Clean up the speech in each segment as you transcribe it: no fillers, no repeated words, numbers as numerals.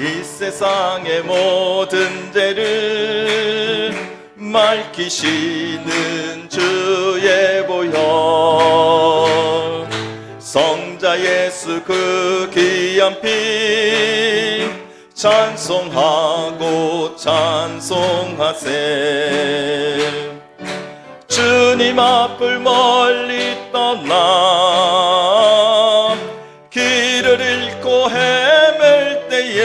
이 세상의 모든 죄를 맑히시는 주의 보혈, 성자 예수 그 귀한 피 찬송하고 찬송하세. 주님 앞을 멀리 떠나 길을 잃고 헤맬 때에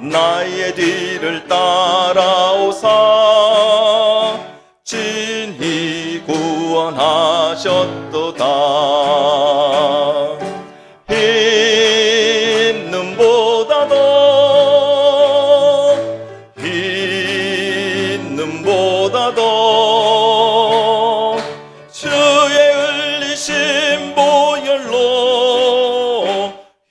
나의 뒤를 따라오사 친히 구원하셨도다. 흰 눈보다도 주의 흘리신 보혈로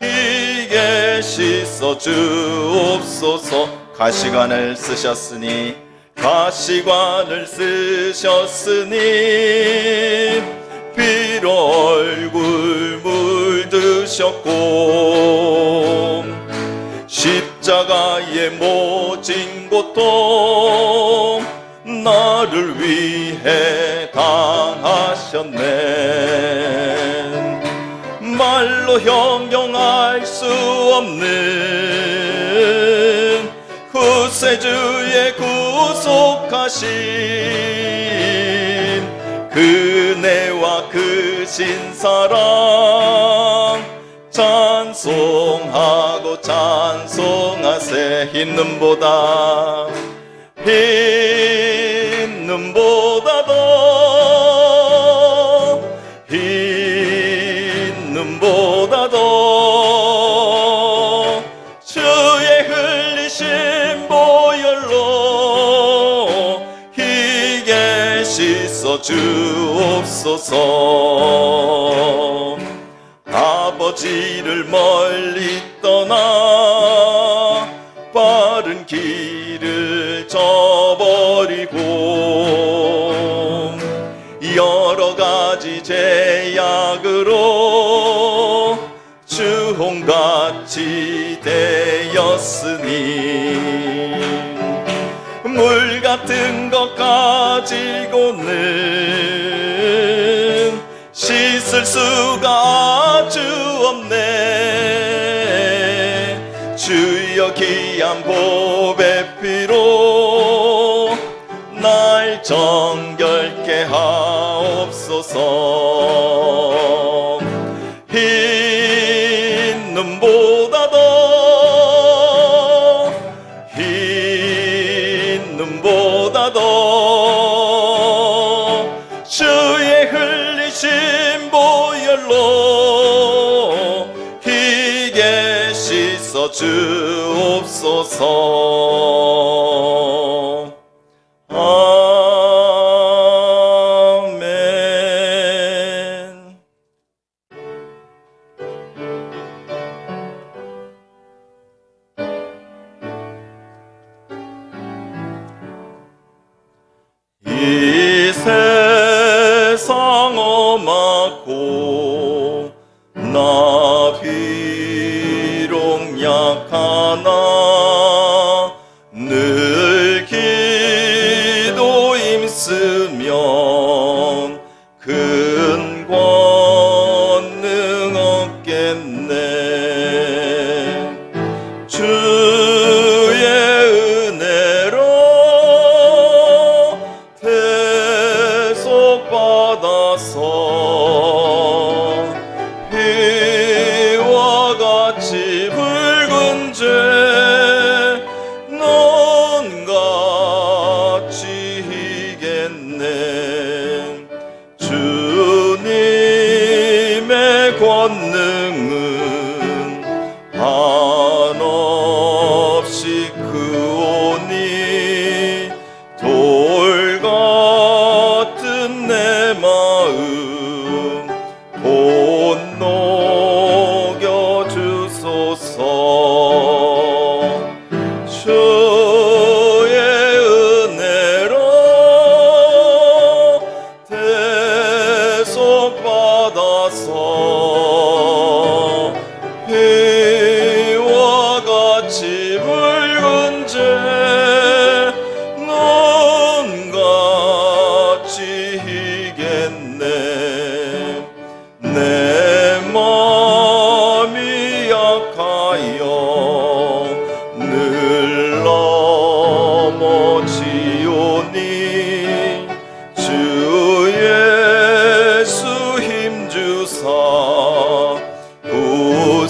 희게 씻어 주옵소서. 가시관을 쓰셨으니 피로 얼굴 물드셨고 십자가의 모진 고통 나를 위해 당하셨네. 말로 형용할 수 없는 구세주의 구속하심 그네와 그 신사랑 찬송하고 찬송하세. 흰 눈보다도 주의 흘리신 보혈로 희게 씻어 주옵소서. 아버지를 멀리 떠나 빠른 길을 저버리고 여러 가지 제약으로 주홍같이 되었으니 물 같은 것 가지고는 씻을 수가 아주 없네. 주여 귀한 보배 피로 날 정결케 하옵소서. 흰 눈보다도 주의 흘리신 보혈로 희게 씻어 주옵소서. 아멘. 이 세상 험하고 나 비록 약하나 늘 기도 힘쓰면 큰 권능 얻겠네. 주의 은혜로 대속받아서 피와 같이 붉은 죄 넌 같이 희겠네. 주님의 권능은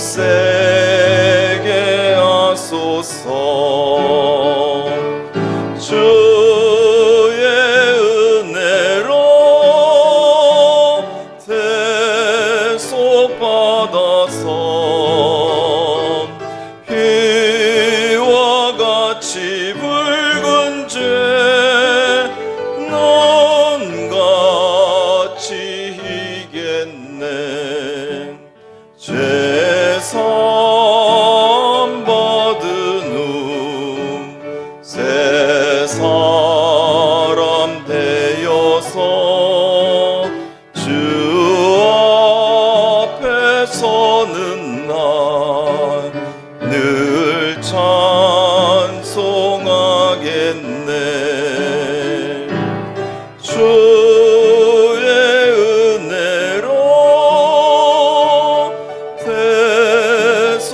세게 하소서. 주의 은혜로 대속받아서 피와 같이 붉은 죄 넌 같이 이겼네. 죄사함 받은 후 새 사람 되어서 주 앞에 서는 날 늘 찬송하겠네. 주의 은혜로 대속받아서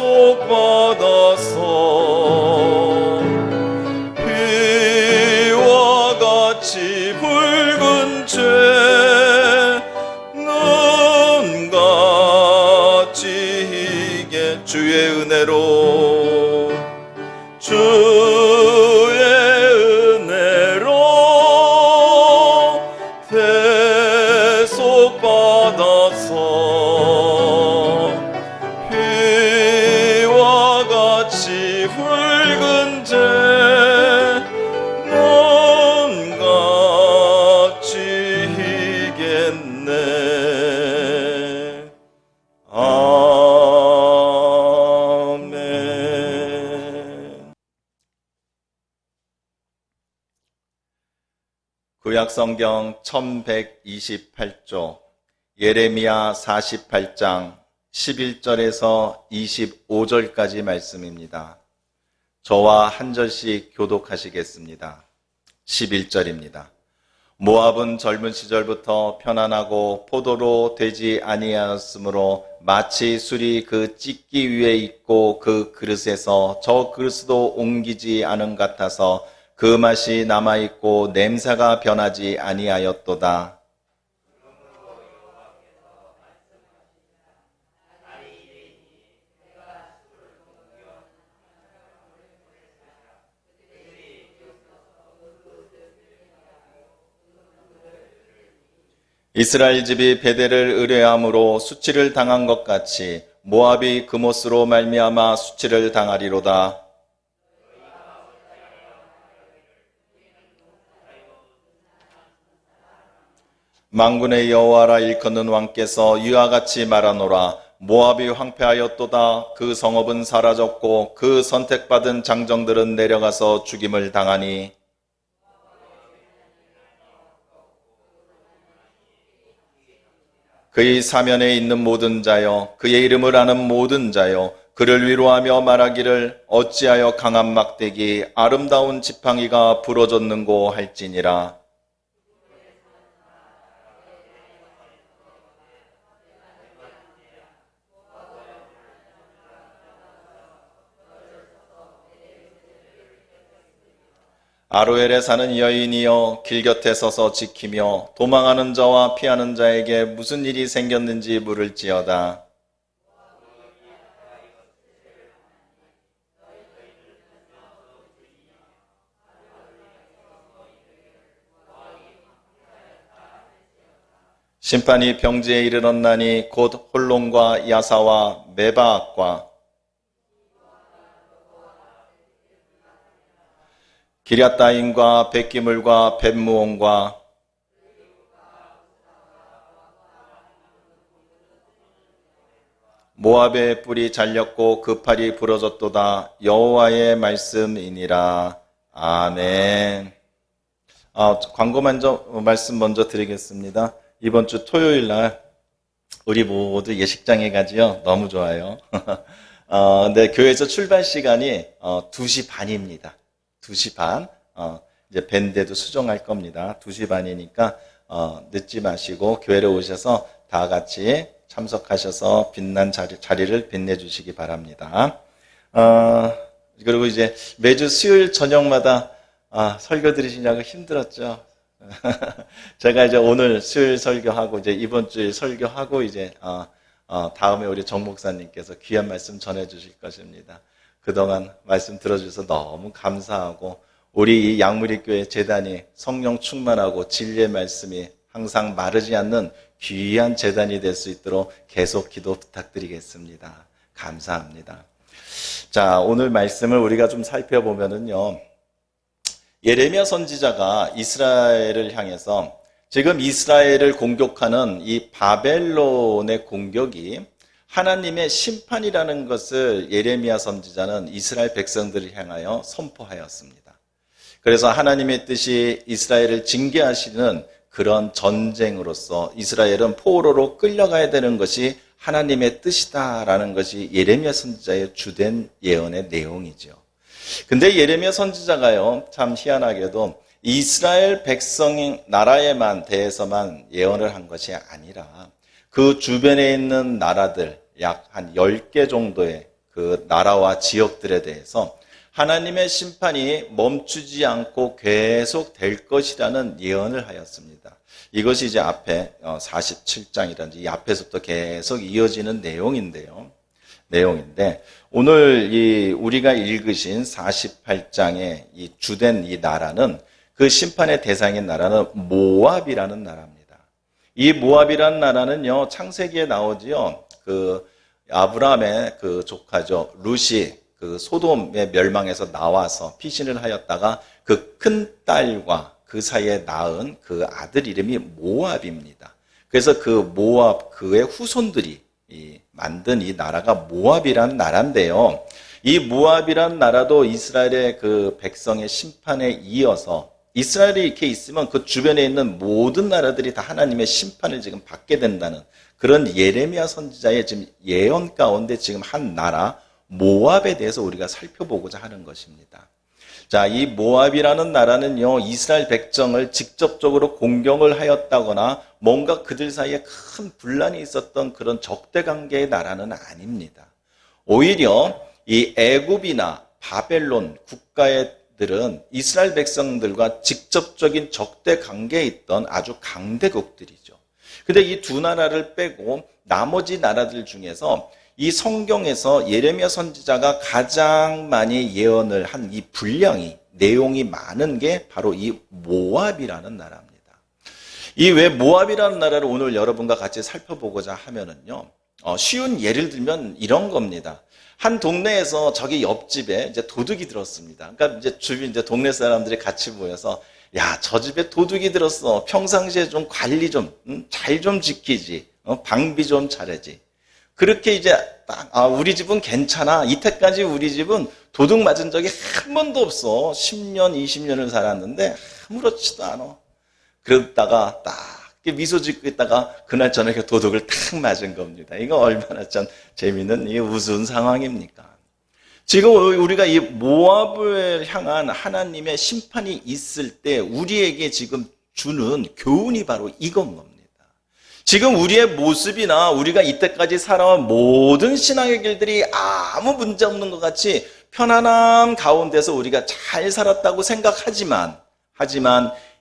피와 같이 붉은 죄 눈 같이 이게 주의 은혜로 주의 은혜로 대속받아서 피와 같이 붉은 죄 넌 같이 이겼네. 아멘. 구약성경 1128조 예레미야 48장 11절에서 25절까지 말씀입니다. 저와 한 절씩 교독하시겠습니다. 11절입니다. 모압은 젊은 시절부터 편안하고 포도로 되지 아니하였으므로 마치 술이 그 찢기 위에 있고 그 그릇에서 저 그릇도 옮기지 않은 같아서 그 맛이 남아있고 냄새가 변하지 아니하였도다. 이스라엘 집이 베델을 의뢰함으로 수치를 당한 것 같이 모압이 그못으로 말미암아 수치를 당하리로다. 만군의 여호와라 일컫는 왕께서 이와 같이 말하노라. 모압이 황폐하였도다. 그 성읍은 사라졌고 그 선택받은 장정들은 내려가서 죽임을 당하니 그의 사면에 있는 모든 자여, 그의 이름을 아는 모든 자여, 그를 위로하며 말하기를 어찌하여 강한 막대기 아름다운 지팡이가 부러졌는고 할지니라. 아로엘에 사는 여인이여 길 곁에 서서 지키며 도망하는 자와 피하는 자에게 무슨 일이 생겼는지 물을지어다. 심판이 평지에 이르렀나니 곧 홀론과 야사와 메바악과 기럇다임과 벳기물과 벳무온과 모압의 뿔이 잘렸고 그 팔이 부러졌도다. 여호와의 말씀이니라. 아멘. 광고 말씀 먼저 드리겠습니다. 이번 주 토요일 날 우리 모두 예식장에 가지요. 너무 좋아요. 네, 교회에서 출발 시간이 2시 반입니다. 2시 반. 이제 밴드도 수정할 겁니다. 2시 반이니까 늦지 마시고 교회로 오셔서 다 같이 참석하셔서 빛난 자리를 빛내주시기 바랍니다. 그리고 이제 매주 수요일 저녁마다 설교 들으시냐고 힘들었죠. 제가 이제 오늘 수요일 설교하고 이제 이번 주일 설교하고 이제 다음에 우리 정 목사님께서 귀한 말씀 전해주실 것입니다. 그동안 말씀 들어주셔서 너무 감사하고 우리 이 양무리교회 재단이 성령 충만하고 진리의 말씀이 항상 마르지 않는 귀한 재단이 될 수 있도록 계속 기도 부탁드리겠습니다. 감사합니다. 자, 오늘 말씀을 우리가 좀 살펴보면은요, 예레미야 선지자가 이스라엘을 향해서 지금 이스라엘을 공격하는 이 바벨론의 공격이 하나님의 심판이라는 것을 예레미야 선지자는 이스라엘 백성들을 향하여 선포하였습니다. 그래서 하나님의 뜻이 이스라엘을 징계하시는 그런 전쟁으로서 이스라엘은 포로로 끌려가야 되는 것이 하나님의 뜻이다라는 것이 예레미야 선지자의 주된 예언의 내용이죠. 근데 예레미야 선지자가요, 참 희한하게도 이스라엘 백성 나라에만 대해서만 예언을 한 것이 아니라 그 주변에 있는 나라들 약 한 10개 정도의 그 나라와 지역들에 대해서 하나님의 심판이 멈추지 않고 계속 될 것이라는 예언을 하였습니다. 이것이 이제 앞에 47장이라든지 이 앞에서부터 계속 이어지는 내용인데 오늘 우리가 읽으신 48장의 이 주된 이 나라는 그 심판의 대상인 나라는 모압이라는 나라입니다. 이 모압이라는 나라는요, 창세기에 나오지요. 그 아브라함의 그 조카죠. 룻이 그 소돔의 멸망에서 나와서 피신을 하였다가 그 큰 딸과 그 사이에 낳은 그 아들 이름이 모압입니다. 그래서 그 모압, 그의 후손들이 만든 이 나라가 모압이라는 나라인데요. 이 모압이라는 나라도 이스라엘의 그 백성의 심판에 이어서 이스라엘이 이렇게 있으면 그 주변에 있는 모든 나라들이 다 하나님의 심판을 지금 받게 된다는 그런 예레미야 선지자의 지금 예언 가운데 지금 한 나라 모압에 대해서 우리가 살펴보고자 하는 것입니다. 자, 이 모압이라는 나라는요, 이스라엘 백성을 직접적으로 공격을 하였다거나 뭔가 그들 사이에 큰 분란이 있었던 그런 적대 관계의 나라는 아닙니다. 오히려 이 애굽이나 바벨론 국가들은 이스라엘 백성들과 직접적인 적대 관계에 있던 아주 강대국들이죠. 근데 이 두 나라를 빼고 나머지 나라들 중에서 이 성경에서 예레미야 선지자가 가장 많이 예언을 한 이 분량이 내용이 많은 게 바로 이 모압이라는 나라입니다. 이 왜 모압이라는 나라를 오늘 여러분과 같이 살펴보고자 하면은요, 쉬운 예를 들면 이런 겁니다. 한 동네에서 저기 옆집에 이제 도둑이 들었습니다. 그러니까 이제 주변 이제 동네 사람들이 같이 모여서 야, 저 집에 도둑이 들었어. 평상시에 좀 관리 좀 잘 좀 지키지. 방비 좀 잘하지. 그렇게 이제 딱 우리 집은 괜찮아. 이때까지 우리 집은 도둑 맞은 적이 한 번도 없어. 10년, 20년을 살았는데 아무렇지도 않아. 그러다가 딱 미소 짓고 있다가 그날 저녁에 도둑을 탁 맞은 겁니다. 이거 얼마나 참 재미있는 이 우스운 상황입니까? 지금 우리가 이 모압을 향한 하나님의 심판이 있을 때 우리에게 지금 주는 교훈이 바로 이건 겁니다. 지금 우리의 모습이나 우리가 이때까지 살아온 모든 신앙의 길들이 아무 문제 없는 것 같이 편안함 가운데서 우리가 잘 살았다고 생각하지만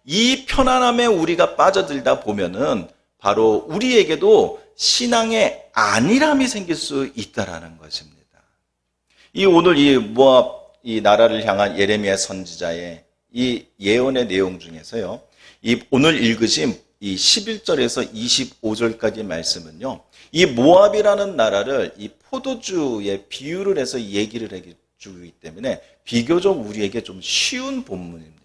이 편안함에 우리가 빠져들다 보면은 바로 우리에게도 신앙의 안일함이 생길 수 있다라는 것입니다. 오늘 이 모압 이 나라를 향한 예레미야 선지자의 이 예언의 내용 중에서요, 오늘 읽으신 이 11절에서 25절까지 말씀은요, 이 모압이라는 나라를 이 포도주의 비유를 해서 얘기를 해주기 때문에 비교적 우리에게 좀 쉬운 본문입니다.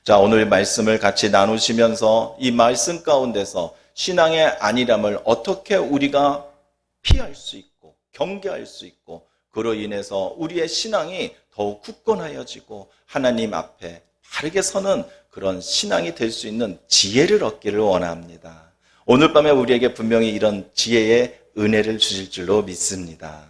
자, 오늘 말씀을 같이 나누시면서 이 말씀 가운데서 신앙의 안일함을 어떻게 우리가 피할 수 있고 경계할 수 있고 그로 인해서 우리의 신앙이 더욱 굳건하여지고 하나님 앞에 바르게 서는 그런 신앙이 될 수 있는 지혜를 얻기를 원합니다. 오늘 밤에 우리에게 분명히 이런 지혜의 은혜를 주실 줄로 믿습니다.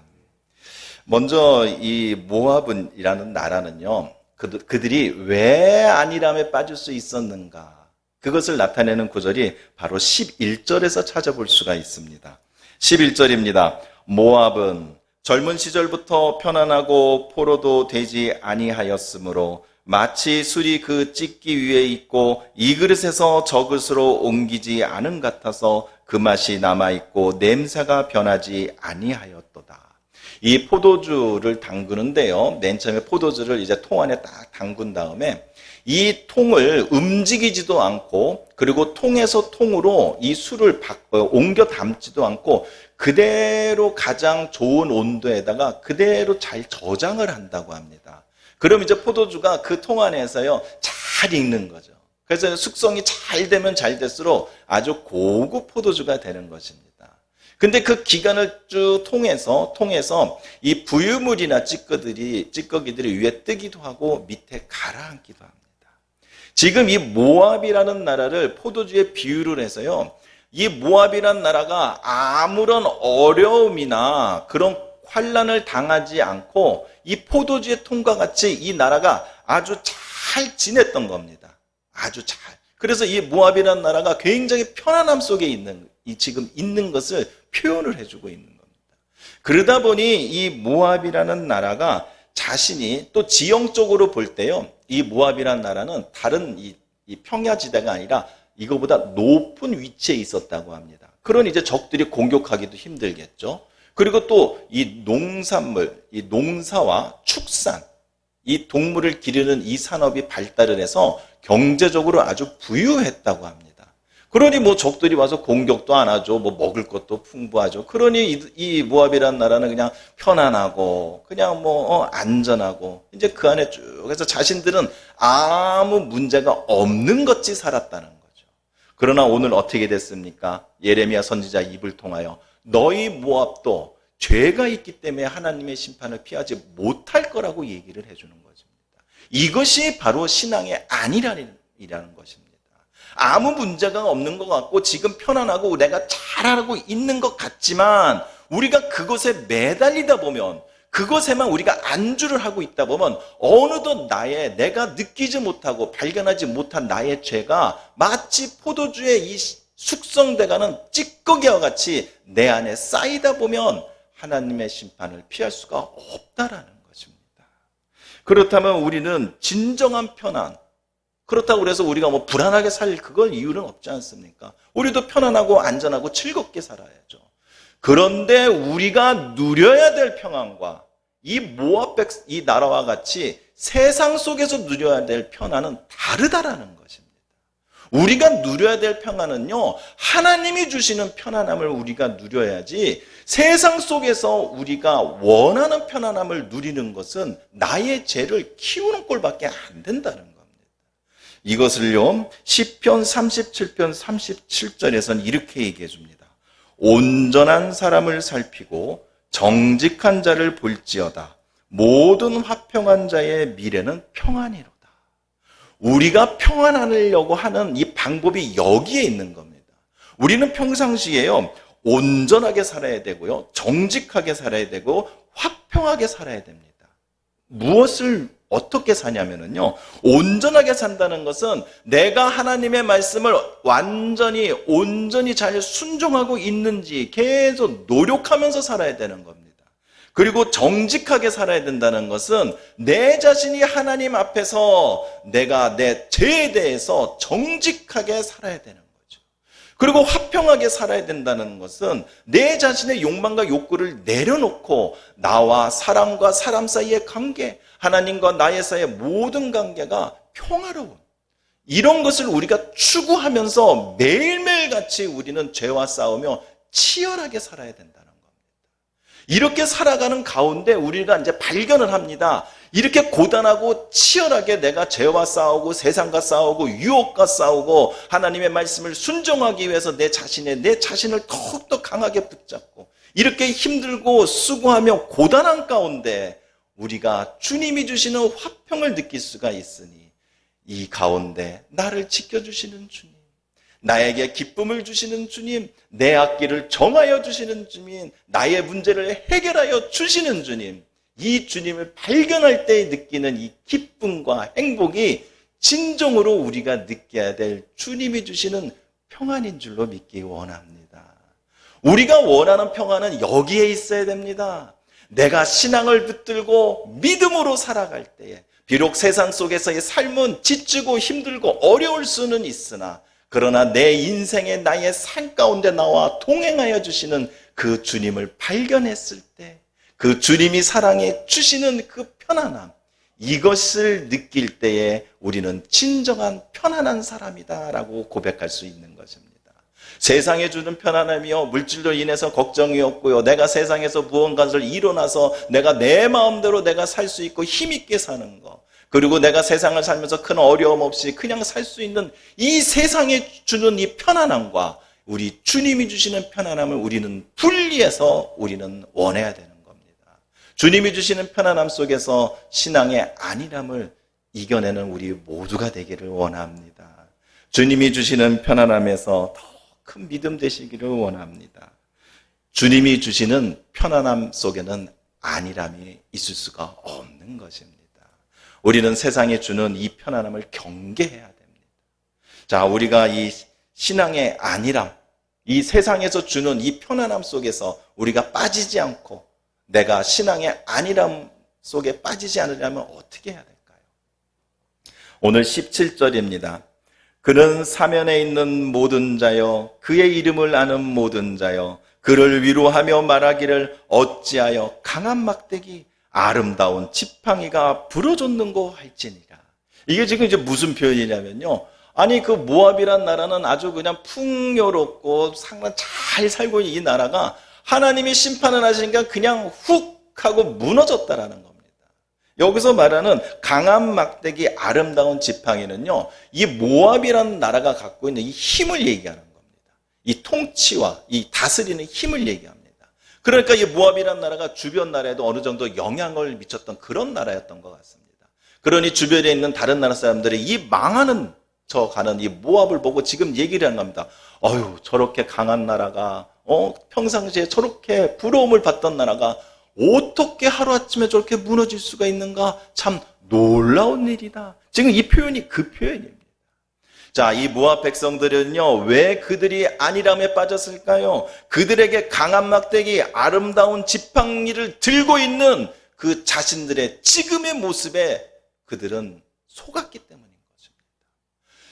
먼저 이 모압이라는 나라는요, 그들이 왜 안일함에 빠질 수 있었는가, 그것을 나타내는 구절이 바로 11절에서 찾아볼 수가 있습니다. 11절입니다. 모압은 젊은 시절부터 편안하고 포로도 되지 아니하였으므로 마치 술이 그 찢기 위에 있고 이 그릇에서 저 그릇으로 옮기지 않은 같아서 그 맛이 남아있고 냄새가 변하지 아니하였도다. 이 포도주를 담그는데요, 맨 처음에 포도주를 이제 통 안에 딱 담근 다음에 이 통을 움직이지도 않고, 그리고 통에서 통으로 이 술을 옮겨 담지도 않고 그대로 가장 좋은 온도에다가 그대로 잘 저장을 한다고 합니다. 그럼 이제 포도주가 그 통 안에서요 잘 익는 거죠. 그래서 숙성이 잘 되면 잘 될수록 아주 고급 포도주가 되는 것입니다. 근데 그 기간을 쭉 통해서 이 부유물이나 찌꺼기들이 위에 뜨기도 하고 밑에 가라앉기도 합니다. 지금 이 모압이라는 나라를 포도주에 비유를 해서요, 이 모압이라는 나라가 아무런 어려움이나 그런 환난을 당하지 않고 이 포도주의 통과 같이 이 나라가 아주 잘 지냈던 겁니다. 아주 잘. 그래서 이 모압이라는 나라가 굉장히 편안함 속에 지금 있는 것을 표현을 해주고 있는 겁니다. 그러다 보니 이 모압이라는 나라가 자신이 또 지형적으로 볼 때요, 이 모압이라는 나라는 다른 이 평야지대가 아니라 이거보다 높은 위치에 있었다고 합니다. 그러니 이제 적들이 공격하기도 힘들겠죠. 그리고 또 이 농산물, 이 농사와 축산, 이 동물을 기르는 이 산업이 발달을 해서 경제적으로 아주 부유했다고 합니다. 그러니 뭐 적들이 와서 공격도 안 하죠. 뭐 먹을 것도 풍부하죠. 그러니 이 모압이라는 나라는 그냥 편안하고 그냥 뭐 안전하고 이제 그 안에 쭉 해서 자신들은 아무 문제가 없는 것이 살았다는 거죠. 그러나 오늘 어떻게 됐습니까? 예레미야 선지자 입을 통하여 너희 모압도 죄가 있기 때문에 하나님의 심판을 피하지 못할 거라고 얘기를 해주는 것입니다. 이것이 바로 신앙의 안이라는 것입니다. 아무 문제가 없는 것 같고 지금 편안하고 내가 잘하고 있는 것 같지만 우리가 그것에 매달리다 보면, 그것에만 우리가 안주를 하고 있다 보면 어느덧 내가 느끼지 못하고 발견하지 못한 나의 죄가 마치 포도주의 이 숙성돼가는 찌꺼기와 같이 내 안에 쌓이다 보면 하나님의 심판을 피할 수가 없다라는 것입니다. 그렇다면 우리는 진정한 편안, 그렇다고 그래서 우리가 뭐 불안하게 살 그걸 이유는 없지 않습니까? 우리도 편안하고 안전하고 즐겁게 살아야죠. 그런데 우리가 누려야 될 평안과 이 모압 이 나라와 같이 세상 속에서 누려야 될 편안은 다르다라는 것입니다. 우리가 누려야 될 평안은요, 하나님이 주시는 편안함을 우리가 누려야지, 세상 속에서 우리가 원하는 편안함을 누리는 것은 나의 죄를 키우는 꼴밖에 안 된다는 겁니다. 이것을요, 시편 37편 37절에서는 이렇게 얘기해 줍니다. 온전한 사람을 살피고 정직한 자를 볼지어다. 모든 화평한 자의 미래는 평안이로다. 우리가 평안하려고 하는 이 방법이 여기에 있는 겁니다. 우리는 평상시에요, 온전하게 살아야 되고요, 정직하게 살아야 되고 화평하게 살아야 됩니다. 무엇을 어떻게 사냐면요, 온전하게 산다는 것은 내가 하나님의 말씀을 온전히 잘 순종하고 있는지 계속 노력하면서 살아야 되는 겁니다. 그리고 정직하게 살아야 된다는 것은 내 자신이 하나님 앞에서 내가 내 죄에 대해서 정직하게 살아야 되는 거죠. 그리고 화평하게 살아야 된다는 것은 내 자신의 욕망과 욕구를 내려놓고 나와 사람과 사람 사이의 관계, 하나님과 나의 사이의 모든 관계가 평화로운, 이런 것을 우리가 추구하면서 매일매일 같이 우리는 죄와 싸우며 치열하게 살아야 된다는 겁니다. 이렇게 살아가는 가운데 우리가 이제 발견을 합니다. 이렇게 고단하고 치열하게 내가 죄와 싸우고 세상과 싸우고 유혹과 싸우고 하나님의 말씀을 순종하기 위해서 내 자신을 더욱더 강하게 붙잡고 이렇게 힘들고 수고하며 고단한 가운데 우리가 주님이 주시는 화평을 느낄 수가 있으니, 이 가운데 나를 지켜주시는 주님, 나에게 기쁨을 주시는 주님, 내 앞길을 정하여 주시는 주님, 나의 문제를 해결하여 주시는 주님, 이 주님을 발견할 때 느끼는 이 기쁨과 행복이 진정으로 우리가 느껴야 될 주님이 주시는 평안인 줄로 믿기 원합니다. 우리가 원하는 평안은 여기에 있어야 됩니다. 내가 신앙을 붙들고 믿음으로 살아갈 때에 비록 세상 속에서의 삶은 지치고 힘들고 어려울 수는 있으나 그러나 내 인생의 나의 삶 가운데 나와 동행하여 주시는 그 주님을 발견했을 때 그 주님이 사랑해 주시는 그 편안함, 이것을 느낄 때에 우리는 진정한 편안한 사람이다라고 고백할 수 있는 것입니다. 세상에 주는 편안함이요, 물질로 인해서 걱정이 없고요, 내가 세상에서 무언가를 이뤄나서 내가 내 마음대로 내가 살 수 있고 힘있게 사는 것, 그리고 내가 세상을 살면서 큰 어려움 없이 그냥 살 수 있는 이 세상에 주는 이 편안함과 우리 주님이 주시는 편안함을 우리는 분리해서 우리는 원해야 되는 겁니다. 주님이 주시는 편안함 속에서 신앙의 안일함을 이겨내는 우리 모두가 되기를 원합니다. 주님이 주시는 편안함에서 더 큰 믿음 되시기를 원합니다. 주님이 주시는 편안함 속에는 안일함이 있을 수가 없는 것입니다. 우리는 세상에 주는 이 편안함을 경계해야 됩니다. 자, 우리가 이 신앙의 안일함, 이 세상에서 주는 이 편안함 속에서 우리가 빠지지 않고 내가 신앙의 안일함 속에 빠지지 않으려면 어떻게 해야 될까요? 오늘 17절입니다. 그는 사면에 있는 모든 자여, 그의 이름을 아는 모든 자여, 그를 위로하며 말하기를 어찌하여 강한 막대기 아름다운 지팡이가 부러졌는고 할지니라. 이게 지금 이제 무슨 표현이냐면요, 아니 그 모압이란 나라는 아주 그냥 풍요롭고 상당히 잘 살고 있는 이 나라가 하나님이 심판을 하시니까 그냥 훅 하고 무너졌다라는 겁니다. 여기서 말하는 강한 막대기 아름다운 지팡이는요, 이 모압이라는 나라가 갖고 있는 이 힘을 얘기하는 겁니다. 이 통치와 이 다스리는 힘을 얘기합니다. 그러니까 이 모압이라는 나라가 주변 나라에도 어느 정도 영향을 미쳤던 그런 나라였던 것 같습니다. 그러니 주변에 있는 다른 나라 사람들이 이 망하는 저 가는 이 모압을 보고 지금 얘기를 하는 겁니다. 어휴, 저렇게 강한 나라가 평상시에 저렇게 부러움을 받던 나라가 어떻게 하루아침에 저렇게 무너질 수가 있는가? 참 놀라운 일이다. 지금 이 표현이 그 표현입니다. 자, 이 모압 백성들은요, 왜 그들이 안일함에 빠졌을까요? 그들에게 강한 막대기, 아름다운 지팡이를 들고 있는 그 자신들의 지금의 모습에 그들은 속았기 때문인 것입니다.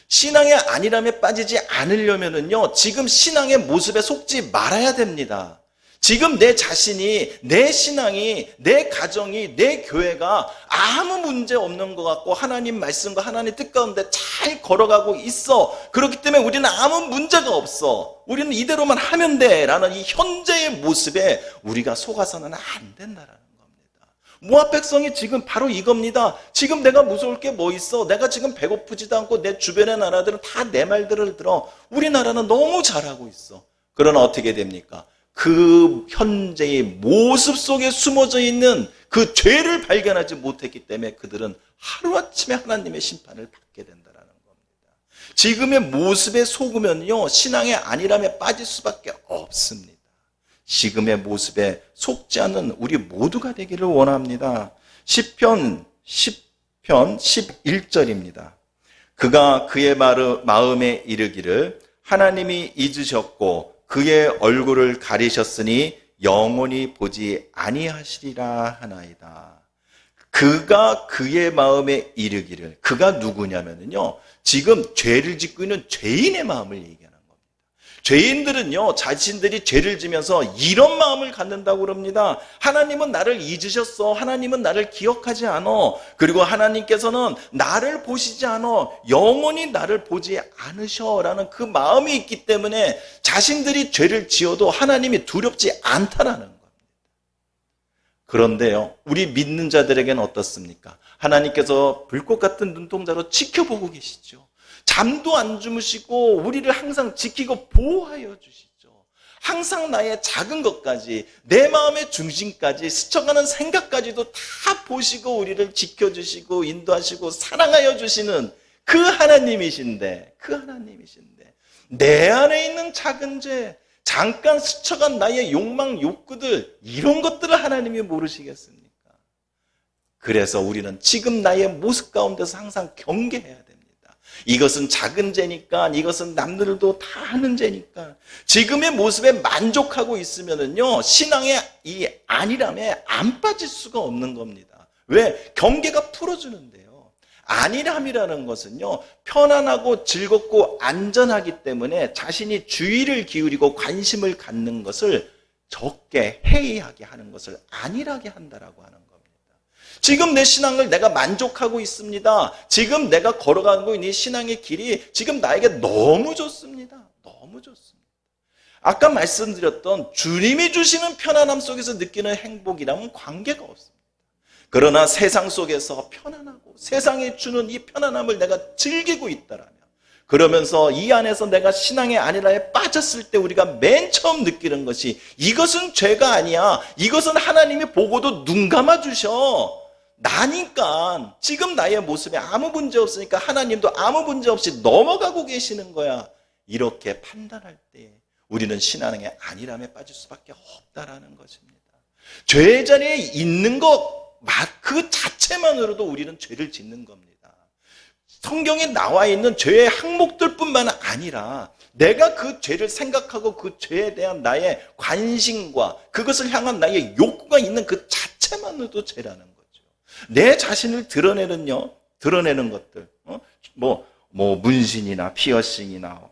신앙의 안일함에 빠지지 않으려면요, 지금 신앙의 모습에 속지 말아야 됩니다. 지금 내 자신이, 내 신앙이, 내 가정이, 내 교회가 아무 문제 없는 것 같고 하나님 말씀과 하나님 뜻 가운데 잘 걸어가고 있어. 그렇기 때문에 우리는 아무 문제가 없어. 우리는 이대로만 하면 돼. 라는 이 현재의 모습에 우리가 속아서는 안 된다라는 겁니다. 모압 백성이 지금 바로 이겁니다. 지금 내가 무서울 게 뭐 있어? 내가 지금 배고프지도 않고 내 주변의 나라들은 다 내 말들을 들어. 우리나라는 너무 잘하고 있어. 그러나 어떻게 됩니까? 그 현재의 모습 속에 숨어져 있는 그 죄를 발견하지 못했기 때문에 그들은 하루아침에 하나님의 심판을 받게 된다는 겁니다. 지금의 모습에 속으면요, 신앙의 안일함에 빠질 수밖에 없습니다. 지금의 모습에 속지 않는 우리 모두가 되기를 원합니다. 시편 11절입니다. 그가 그의 마음에 이르기를 하나님이 잊으셨고 그의 얼굴을 가리셨으니 영원히 보지 아니하시리라 하나이다. 그가 그의 마음에 이르기를, 그가 누구냐면요, 지금 죄를 짓고 있는 죄인의 마음을 얘기하는 겁니다. 죄인들은요, 자신들이 죄를 지면서 이런 마음을 갖는다고 그럽니다. 하나님은 나를 잊으셨어. 하나님은 나를 기억하지 않아. 그리고 하나님께서는 나를 보시지 않아. 영원히 나를 보지 않으셔. 라는 그 마음이 있기 때문에 자신들이 죄를 지어도 하나님이 두렵지 않다라는 겁니다. 그런데요, 우리 믿는 자들에게는 어떻습니까? 하나님께서 불꽃 같은 눈동자로 지켜보고 계시죠. 잠도 안 주무시고 우리를 항상 지키고 보호하여 주시죠. 항상 나의 작은 것까지, 내 마음의 중심까지, 스쳐가는 생각까지도 다 보시고 우리를 지켜주시고 인도하시고 사랑하여 주시는 그 하나님이신데, 내 안에 있는 작은 죄, 잠깐 스쳐간 나의 욕망, 욕구들, 이런 것들을 하나님이 모르시겠습니까? 그래서 우리는 지금 나의 모습 가운데서 항상 경계해야 됩니다. 이것은 작은 죄니까, 이것은 남들도 다 하는 죄니까. 지금의 모습에 만족하고 있으면은요, 신앙의 이 안일함에 안 빠질 수가 없는 겁니다. 왜? 경계가 풀어주는데요. 안일함이라는 것은요, 편안하고 즐겁고 안전하기 때문에 자신이 주의를 기울이고 관심을 갖는 것을 적게 해이하게 하는 것을 안일하게 한다라고 하는 겁니다. 지금 내 신앙을 내가 만족하고 있습니다. 지금 내가 걸어가고 있는 이 신앙의 길이 지금 나에게 너무 좋습니다. 너무 좋습니다. 아까 말씀드렸던 주님이 주시는 편안함 속에서 느끼는 행복이라면 관계가 없습니다. 그러나 세상 속에서 편안하고 세상이 주는 이 편안함을 내가 즐기고 있다라면, 그러면서 이 안에서 내가 신앙의 안일함에 빠졌을 때 우리가 맨 처음 느끼는 것이 이것은 죄가 아니야. 이것은 하나님이 보고도 눈 감아 주셔. 나니까 지금 나의 모습에 아무 문제 없으니까 하나님도 아무 문제 없이 넘어가고 계시는 거야. 이렇게 판단할 때 우리는 신앙의 안일함에 빠질 수밖에 없다라는 것입니다. 죄의 자리에 있는 것 그 자체만으로도 우리는 죄를 짓는 겁니다. 성경에 나와 있는 죄의 항목들뿐만 아니라 내가 그 죄를 생각하고 그 죄에 대한 나의 관심과 그것을 향한 나의 욕구가 있는 그 자체만으로도 죄라는 거죠. 내 자신을 드러내는 것들, 문신이나 피어싱이나,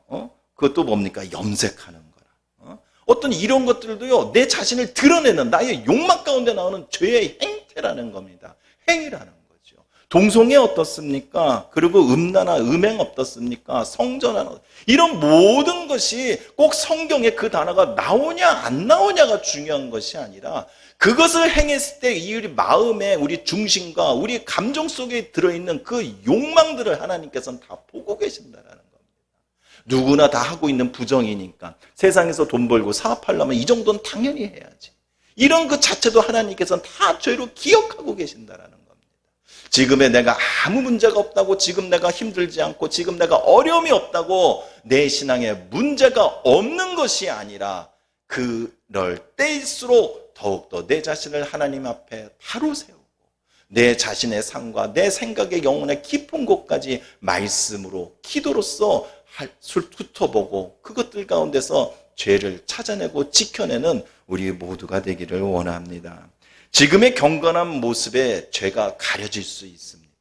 그것도 뭡니까? 염색하는 거라. 어떤 이런 것들도요, 내 자신을 드러내는 나의 욕망 가운데 나오는 죄의 행태라는 겁니다. 행위라는 거죠. 동성애 어떻습니까? 그리고 음란화, 음행 어떻습니까? 성전환, 이런 모든 것이 꼭 성경에 그 단어가 나오냐 안 나오냐가 중요한 것이 아니라 그것을 행했을 때 우리 마음에 우리 중심과 우리 감정 속에 들어있는 그 욕망들을 하나님께서는 다 보고 계신다라는 겁니다. 누구나 다 하고 있는 부정이니까 세상에서 돈 벌고 사업하려면 이 정도는 당연히 해야지. 이런 그 자체도 하나님께서는 다 죄로 기억하고 계신다라는 겁니다. 지금의 내가 아무 문제가 없다고, 지금 내가 힘들지 않고, 지금 내가 어려움이 없다고 내 신앙에 문제가 없는 것이 아니라 그럴 때일수록 더욱더 내 자신을 하나님 앞에 바로 세우고 내 자신의 삶과 내 생각의 영혼의 깊은 곳까지 말씀으로 기도로서 훑어보고 그것들 가운데서 죄를 찾아내고 지켜내는 우리 모두가 되기를 원합니다. 지금의 경건한 모습에 죄가 가려질 수 있습니다.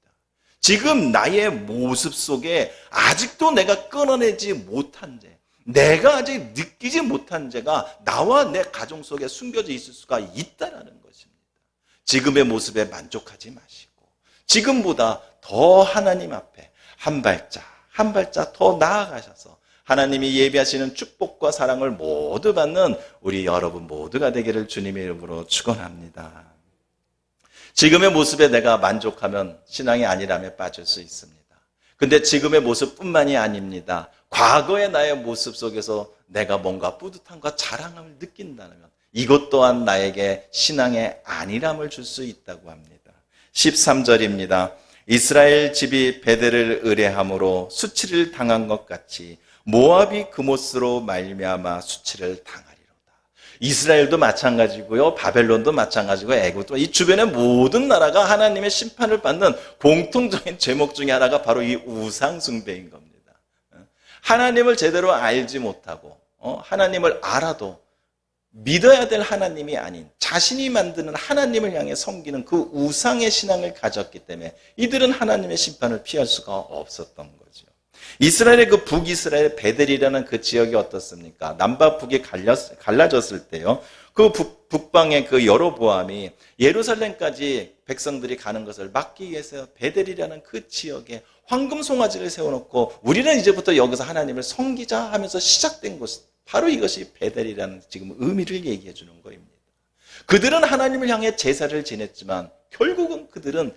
지금 나의 모습 속에 아직도 내가 끊어내지 못한 죄, 내가 아직 느끼지 못한 죄가 나와 내 가정 속에 숨겨져 있을 수가 있다는 것입니다. 지금의 모습에 만족하지 마시고 지금보다 더 하나님 앞에 한 발짝 더 나아가셔서 하나님이 예비하시는 축복과 사랑을 모두 받는 우리 여러분 모두가 되기를 주님의 이름으로 축원합니다. 지금의 모습에 내가 만족하면 신앙의 안일함에 빠질 수 있습니다. 근데 지금의 모습뿐만이 아닙니다. 과거의 나의 모습 속에서 내가 뭔가 뿌듯함과 자랑함을 느낀다면 이것 또한 나에게 신앙의 안일함을 줄 수 있다고 합니다. 13절입니다. 이스라엘 집이 베델을 의뢰함으로 수치를 당한 것 같이 모압이 그못으로 말미암아 수치를 당하리로다. 이스라엘도 마찬가지고요, 바벨론도 마찬가지고, 애굽도, 이 주변의 모든 나라가 하나님의 심판을 받는 공통적인 제목 중에 하나가 바로 이 우상 숭배인 겁니다. 하나님을 제대로 알지 못하고 하나님을 알아도 믿어야 될 하나님이 아닌 자신이 만드는 하나님을 향해 섬기는 그 우상의 신앙을 가졌기 때문에 이들은 하나님의 심판을 피할 수가 없었던 거죠. 이스라엘의 그 북이스라엘 베델이라는 그 지역이 어떻습니까? 남과 북이 갈라졌을 때요, 그 북방의 그 여로보암이 예루살렘까지 백성들이 가는 것을 막기 위해서 베델이라는 그 지역에 황금 송아지를 세워놓고 우리는 이제부터 여기서 하나님을 섬기자 하면서 시작된 곳, 바로 이것이 베델이라는 지금 의미를 얘기해 주는 거입니다. 그들은 하나님을 향해 제사를 지냈지만 결국은 그들은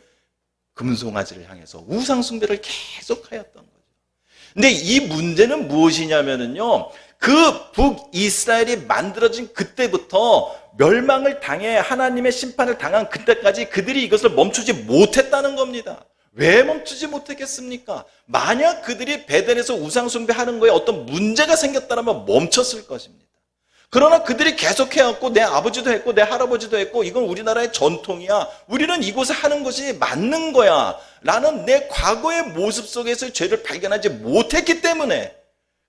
금송아지를 향해서 우상 숭배를 계속하였던 거죠. 근데 이 문제는 무엇이냐면요, 그 북이스라엘이 만들어진 그때부터 멸망을 당해 하나님의 심판을 당한 그때까지 그들이 이것을 멈추지 못했다는 겁니다. 왜 멈추지 못했겠습니까? 만약 그들이 베델에서 우상 숭배하는 거에 어떤 문제가 생겼다면 멈췄을 것입니다. 그러나 그들이 계속해왔고 내 아버지도 했고 내 할아버지도 했고 이건 우리나라의 전통이야, 우리는 이곳에 하는 것이 맞는 거야 라는 내 과거의 모습 속에서 죄를 발견하지 못했기 때문에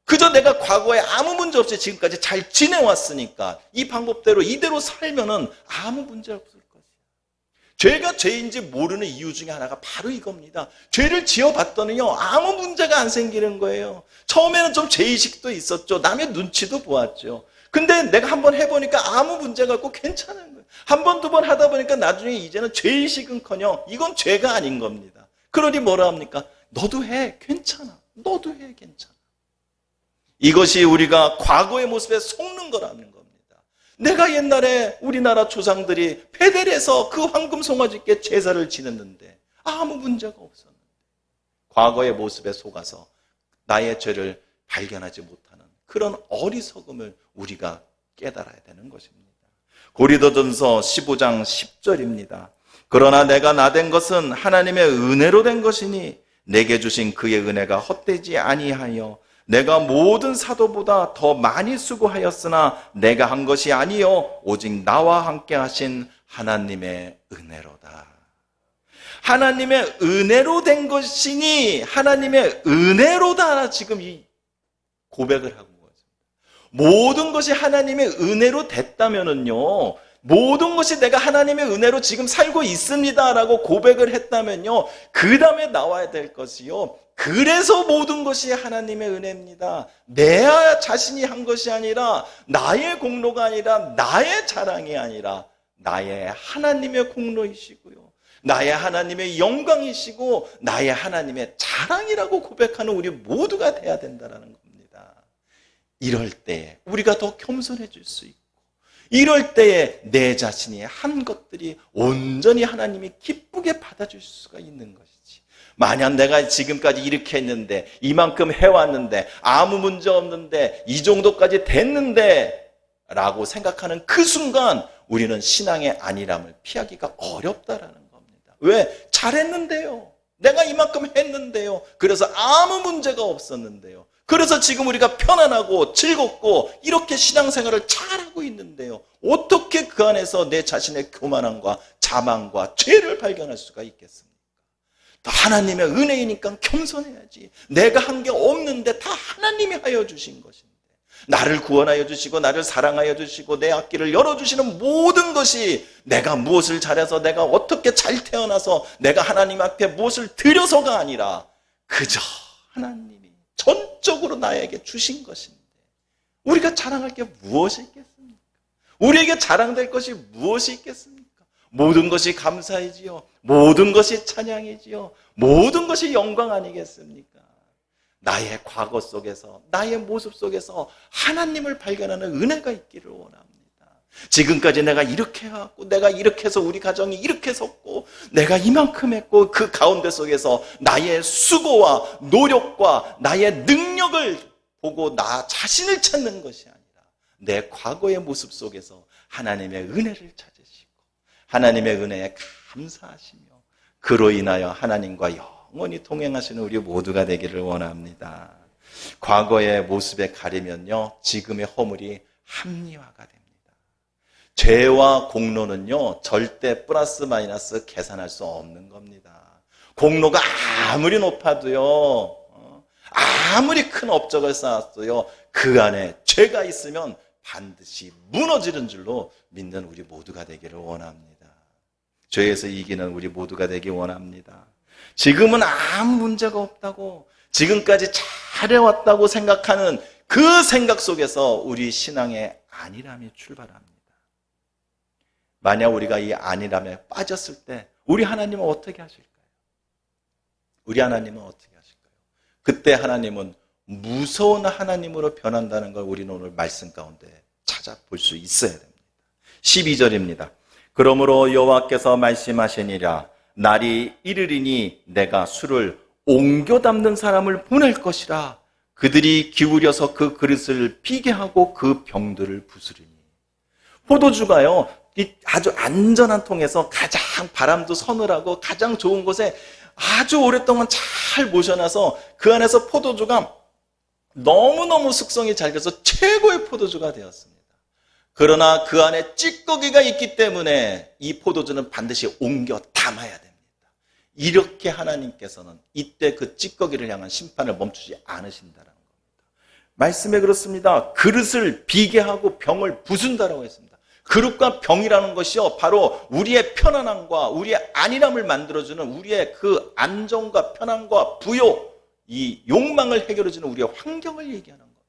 그저 내가 과거에 아무 문제 없이 지금까지 잘 지내왔으니까 이 방법대로 이대로 살면은 아무 문제 없을 것이야. 죄가 죄인지 모르는 이유 중에 하나가 바로 이겁니다. 죄를 지어봤더니요, 아무 문제가 안 생기는 거예요. 처음에는 좀 죄의식도 있었죠. 남의 눈치도 보았죠. 근데 내가 한번 해보니까 아무 문제가 없고 괜찮은 거예요. 한 번, 두 번 하다 보니까 나중에 이제는 죄의식은커녕 이건 죄가 아닌 겁니다. 그러니 뭐라 합니까? 너도 해, 괜찮아. 너도 해, 괜찮아. 이것이 우리가 과거의 모습에 속는 거라는 겁니다. 내가 옛날에 우리나라 조상들이 베델에서 그 황금 송아지께 제사를 지냈는데 아무 문제가 없었는데 과거의 모습에 속아서 나의 죄를 발견하지 못하는 그런 어리석음을 우리가 깨달아야 되는 것입니다. 고린도전서 15장 10절입니다. 그러나 내가 나된 것은 하나님의 은혜로 된 것이니 내게 주신 그의 은혜가 헛되지 아니하여 내가 모든 사도보다 더 많이 수고하였으나 내가 한 것이 아니요 오직 나와 함께 하신 하나님의 은혜로다. 하나님의 은혜로 된 것이니 하나님의 은혜로다. 지금 이 고백을 하고 있습니다. 모든 것이 하나님의 은혜로 됐다면은요, 모든 것이 내가 하나님의 은혜로 지금 살고 있습니다라고 고백을 했다면요, 그 다음에 나와야 될 것이요, 그래서 모든 것이 하나님의 은혜입니다. 내 자신이 한 것이 아니라, 나의 공로가 아니라, 나의 자랑이 아니라 나의 하나님의 공로이시고요, 나의 하나님의 영광이시고 나의 하나님의 자랑이라고 고백하는 우리 모두가 돼야 된다는 겁니다. 이럴 때 우리가 더 겸손해질 수 있고, 이럴 때에 내 자신이 한 것들이 온전히 하나님이 기쁘게 받아줄 수가 있는 것이지. 만약 내가 지금까지 이렇게 했는데, 이만큼 해왔는데, 아무 문제 없는데, 이 정도까지 됐는데 라고 생각하는 그 순간 우리는 신앙의 안일함을 피하기가 어렵다라는 겁니다. 왜? 잘했는데요. 내가 이만큼 했는데요. 그래서 아무 문제가 없었는데요. 그래서 지금 우리가 편안하고 즐겁고 이렇게 신앙생활을 잘하고 있는데요, 어떻게 그 안에서 내 자신의 교만함과 자만과 죄를 발견할 수가 있겠습니까? 하나님의 은혜이니까 겸손해야지. 내가 한 게 없는데 다 하나님이 하여 주신 것인데, 나를 구원하여 주시고 나를 사랑하여 주시고 내 앞길을 열어주시는 모든 것이 내가 무엇을 잘해서, 내가 어떻게 잘 태어나서, 내가 하나님 앞에 무엇을 드려서가 아니라 그저 하나님이 전적으로 나에게 주신 것인데 우리가 자랑할 게 무엇이 있겠습니까? 우리에게 자랑될 것이 무엇이 있겠습니까? 모든 것이 감사이지요, 모든 것이 찬양이지요, 모든 것이 영광 아니겠습니까? 나의 과거 속에서, 나의 모습 속에서 하나님을 발견하는 은혜가 있기를 원합니다. 지금까지 내가 이렇게 해왔고, 내가 이렇게 해서 우리 가정이 이렇게 섰고, 내가 이만큼 했고, 그 가운데 속에서 나의 수고와 노력과 나의 능력을 보고 나 자신을 찾는 것이 아니라 내 과거의 모습 속에서 하나님의 은혜를 찾으시고 하나님의 은혜에 감사하시며 그로 인하여 하나님과 영원히 동행하시는 우리 모두가 되기를 원합니다. 과거의 모습에 가리면요, 지금의 허물이 합리화가 됩니다. 죄와 공로는요, 절대 플러스 마이너스 계산할 수 없는 겁니다. 공로가 아무리 높아도요, 아무리 큰 업적을 쌓았어요, 그 안에 죄가 있으면 반드시 무너지는 줄로 믿는 우리 모두가 되기를 원합니다. 죄에서 이기는 우리 모두가 되기 원합니다. 지금은 아무 문제가 없다고, 지금까지 잘해왔다고 생각하는 그 생각 속에서 우리 신앙의 안일함이 출발합니다. 만약 우리가 이 안일함에 빠졌을 때 우리 하나님은 어떻게 하실까요? 우리 하나님은 어떻게 하실까요? 그때 하나님은 무서운 하나님으로 변한다는 걸 우리는 오늘 말씀 가운데 찾아볼 수 있어야 됩니다. 12절입니다. 그러므로 여호와께서 말씀하시니라, 날이 이르리니 내가 술을 옮겨 담는 사람을 보낼 것이라. 그들이 기울여서 그 그릇을 비게 하고 그 병들을 부수리니. 포도주가요, 이 아주 안전한 통에서 가장 바람도 서늘하고 가장 좋은 곳에 아주 오랫동안 잘 모셔놔서 그 안에서 포도주가 너무너무 숙성이 잘 돼서 최고의 포도주가 되었습니다. 그러나 그 안에 찌꺼기가 있기 때문에 이 포도주는 반드시 옮겨 담아야 됩니다. 이렇게 하나님께서는 이때 그 찌꺼기를 향한 심판을 멈추지 않으신다는 겁니다. 말씀에 그렇습니다. 그릇을 비게 하고 병을 부순다라고 했습니다. 그릇과 병이라는 것이요, 바로 우리의 편안함과 우리의 안일함을 만들어주는 우리의 그 안정과 편안과 부요, 이 욕망을 해결해주는 우리의 환경을 얘기하는 겁니다.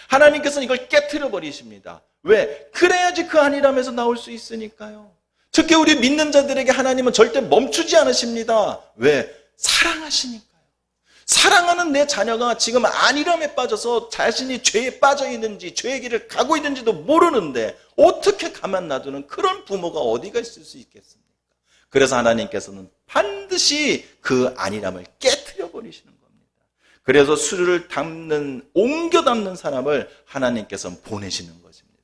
하나님께서는 이걸 깨트려 버리십니다. 왜? 그래야지 그 안일함에서 나올 수 있으니까요. 특히 우리 믿는 자들에게 하나님은 절대 멈추지 않으십니다. 왜? 사랑하시니까요. 사랑하는 내 자녀가 지금 안일함에 빠져서 자신이 죄에 빠져 있는지 죄의 길을 가고 있는지도 모르는데 어떻게 가만 놔두는 그런 부모가 어디가 있을 수 있겠습니까? 그래서 하나님께서는 반드시 그 안일함을 깨트려 버리시는 겁니다. 그래서 수를 담는, 옮겨 담는 사람을 하나님께서는 보내시는 것입니다.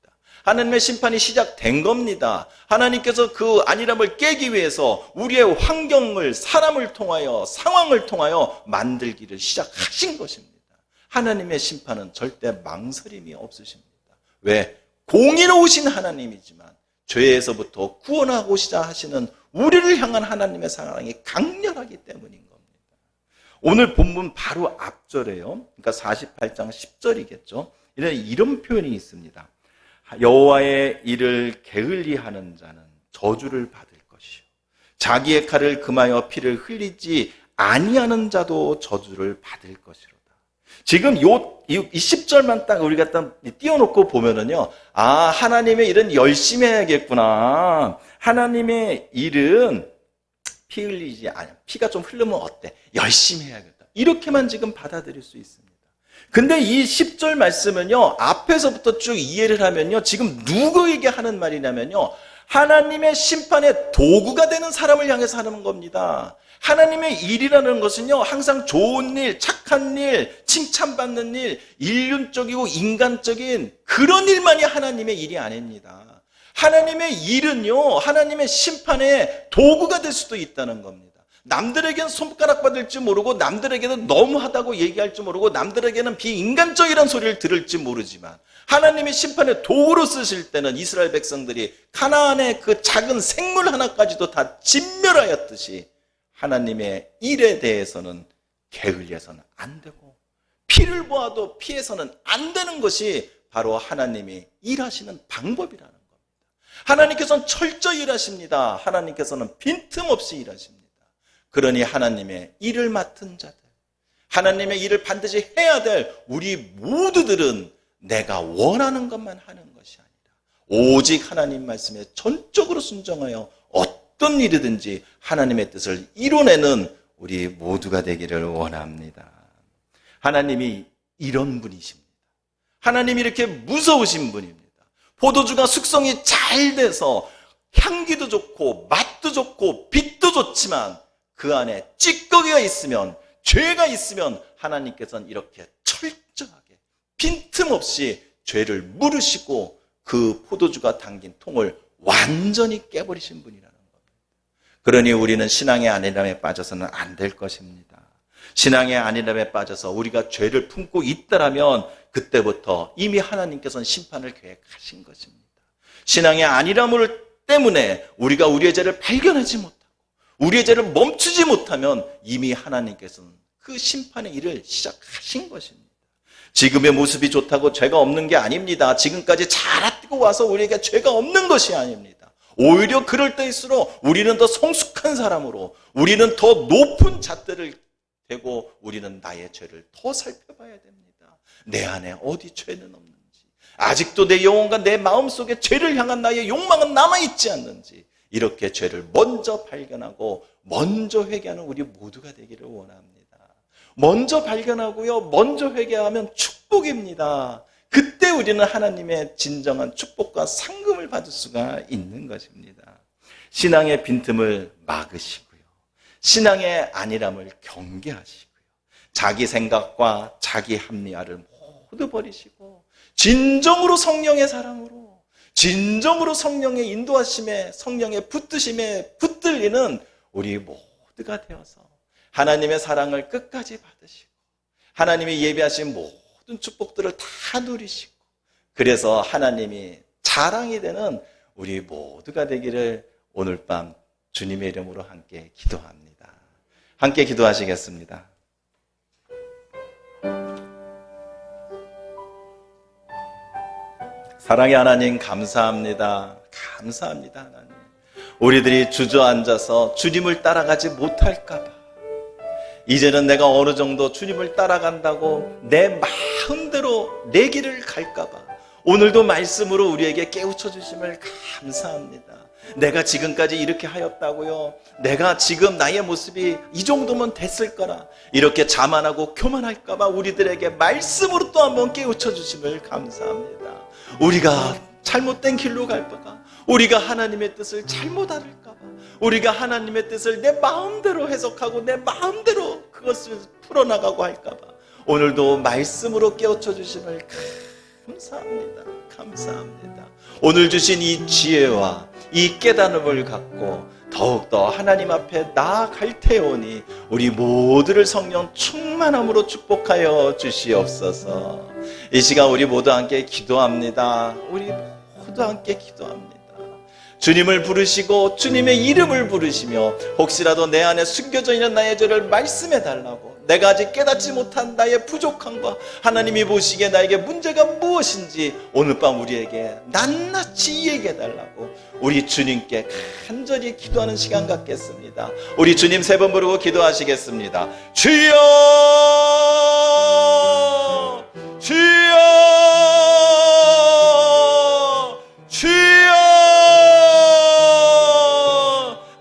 하나님의 심판이 시작된 겁니다. 하나님께서 그 안일함을 깨기 위해서 우리의 환경을, 사람을 통하여, 상황을 통하여 만들기를 시작하신 것입니다. 하나님의 심판은 절대 망설임이 없으십니다. 왜? 공의로우신 하나님이지만 죄에서부터 구원하고자 하시는 우리를 향한 하나님의 사랑이 강렬하기 때문인 겁니다. 오늘 본문 바로 앞절에요. 그러니까 48장 10절이겠죠. 이런 표현이 있습니다. 여호와의 일을 게을리하는 자는 저주를 받을 것이요, 자기의 칼을 금하여 피를 흘리지 아니하는 자도 저주를 받을 것이로다. 지금 이 10절만 딱 우리가 딱 띄워놓고 보면은요, 아, 하나님의 일은 열심히 해야겠구나. 하나님의 일은 피 흘리지 않아. 피가 좀 흐르면 어때? 열심히 해야겠다. 이렇게만 지금 받아들일 수 있습니다. 근데 이 10절 말씀은요, 앞에서부터 쭉 이해를 하면요, 지금 누구에게 하는 말이냐면요, 하나님의 심판의 도구가 되는 사람을 향해서 하는 겁니다. 하나님의 일이라는 것은요, 항상 좋은 일, 착한 일, 칭찬받는 일, 인륜적이고 인간적인 그런 일만이 하나님의 일이 아닙니다. 하나님의 일은요, 하나님의 심판의 도구가 될 수도 있다는 겁니다. 남들에게는 손가락 받을지 모르고, 남들에게는 너무하다고 얘기할지 모르고, 남들에게는 비인간적이라는 소리를 들을지 모르지만 하나님의 심판의 도구로 쓰실 때는 이스라엘 백성들이 가나안의 그 작은 생물 하나까지도 다 진멸하였듯이 하나님의 일에 대해서는 게을리해서는 안 되고, 피를 보아도 피해서는 안 되는 것이 바로 하나님이 일하시는 방법이라는 겁니다. 하나님께서는 철저히 일하십니다. 하나님께서는 빈틈없이 일하십니다. 그러니 하나님의 일을 맡은 자들, 하나님의 일을 반드시 해야 될 우리 모두들은 내가 원하는 것만 하는 것이 아니라 오직 하나님 말씀에 전적으로 순종하여 어떤 일이든지 하나님의 뜻을 이뤄내는 우리 모두가 되기를 원합니다. 하나님이 이런 분이십니다. 하나님이 이렇게 무서우신 분입니다. 포도주가 숙성이 잘 돼서 향기도 좋고 맛도 좋고 빛도 좋지만 그 안에 찌꺼기가 있으면, 죄가 있으면 하나님께서는 이렇게 철저하게 빈틈없이 죄를 물으시고 그 포도주가 담긴 통을 완전히 깨버리신 분이라는 겁니다. 그러니 우리는 신앙의 안일함에 빠져서는 안 될 것입니다. 신앙의 안일함에 빠져서 우리가 죄를 품고 있다라면 그때부터 이미 하나님께서는 심판을 계획하신 것입니다. 신앙의 안일함 때문에 우리가 우리의 죄를 발견하지 못하고 우리의 죄를 멈추지 못하면 이미 하나님께서는 그 심판의 일을 시작하신 것입니다. 지금의 모습이 좋다고 죄가 없는 게 아닙니다. 지금까지 잘 아끼고 와서 우리에게 죄가 없는 것이 아닙니다. 오히려 그럴 때일수록 우리는 더 성숙한 사람으로, 우리는 더 높은 잣대를 대고 우리는 나의 죄를 더 살펴봐야 됩니다. 내 안에 어디 죄는 없는지, 아직도 내 영혼과 내 마음속에 죄를 향한 나의 욕망은 남아있지 않는지, 이렇게 죄를 먼저 발견하고 먼저 회개하는 우리 모두가 되기를 원합니다. 먼저 발견하고요, 먼저 회개하면 축복입니다. 그때 우리는 하나님의 진정한 축복과 상금을 받을 수가 있는 것입니다. 신앙의 빈틈을 막으시고요, 신앙의 안일함을 경계하시고요, 자기 생각과 자기 합리화를 모두 버리시고 진정으로 성령의 사랑으로, 진정으로 성령의 인도하심에, 성령의 붙드심에 붙들리는 우리 모두가 되어서 하나님의 사랑을 끝까지 받으시고 하나님이 예비하신 모든 축복들을 다 누리시고, 그래서 하나님이 자랑이 되는 우리 모두가 되기를 오늘 밤 주님의 이름으로 함께 기도합니다. 함께 기도하시겠습니다. 사랑의 하나님, 감사합니다. 감사합니다. 하나님, 우리들이 주저앉아서 주님을 따라가지 못할까 봐, 이제는 내가 어느 정도 주님을 따라간다고 내 마음대로 내 길을 갈까 봐 오늘도 말씀으로 우리에게 깨우쳐 주심을 감사합니다. 내가 지금까지 이렇게 하였다고요, 내가 지금 나의 모습이 이 정도면 됐을 거라 이렇게 자만하고 교만할까 봐 우리들에게 말씀으로 또 한번 깨우쳐 주심을 감사합니다. 우리가 잘못된 길로 갈까, 우리가 하나님의 뜻을 잘못 알을까 봐, 우리가 하나님의 뜻을 내 마음대로 해석하고 내 마음대로 그것을 풀어나가고 할까 봐 오늘도 말씀으로 깨우쳐 주심을 감사합니다. 감사합니다. 오늘 주신 이 지혜와 이 깨달음을 갖고 더욱더 하나님 앞에 나아갈 테오니 우리 모두를 성령 충만함으로 축복하여 주시옵소서. 이 시간 우리 모두 함께 기도합니다. 우리 모두 함께 기도합니다. 주님을 부르시고 주님의 이름을 부르시며 혹시라도 내 안에 숨겨져 있는 나의 죄를 말씀해 달라고, 내가 아직 깨닫지 못한 나의 부족함과 하나님이 보시기에 나에게 문제가 무엇인지 오늘 밤 우리에게 낱낱이 얘기해 달라고 우리 주님께 간절히 기도하는 시간 갖겠습니다. 우리 주님 세 번 부르고 기도하시겠습니다. 주여, 주여, 주여.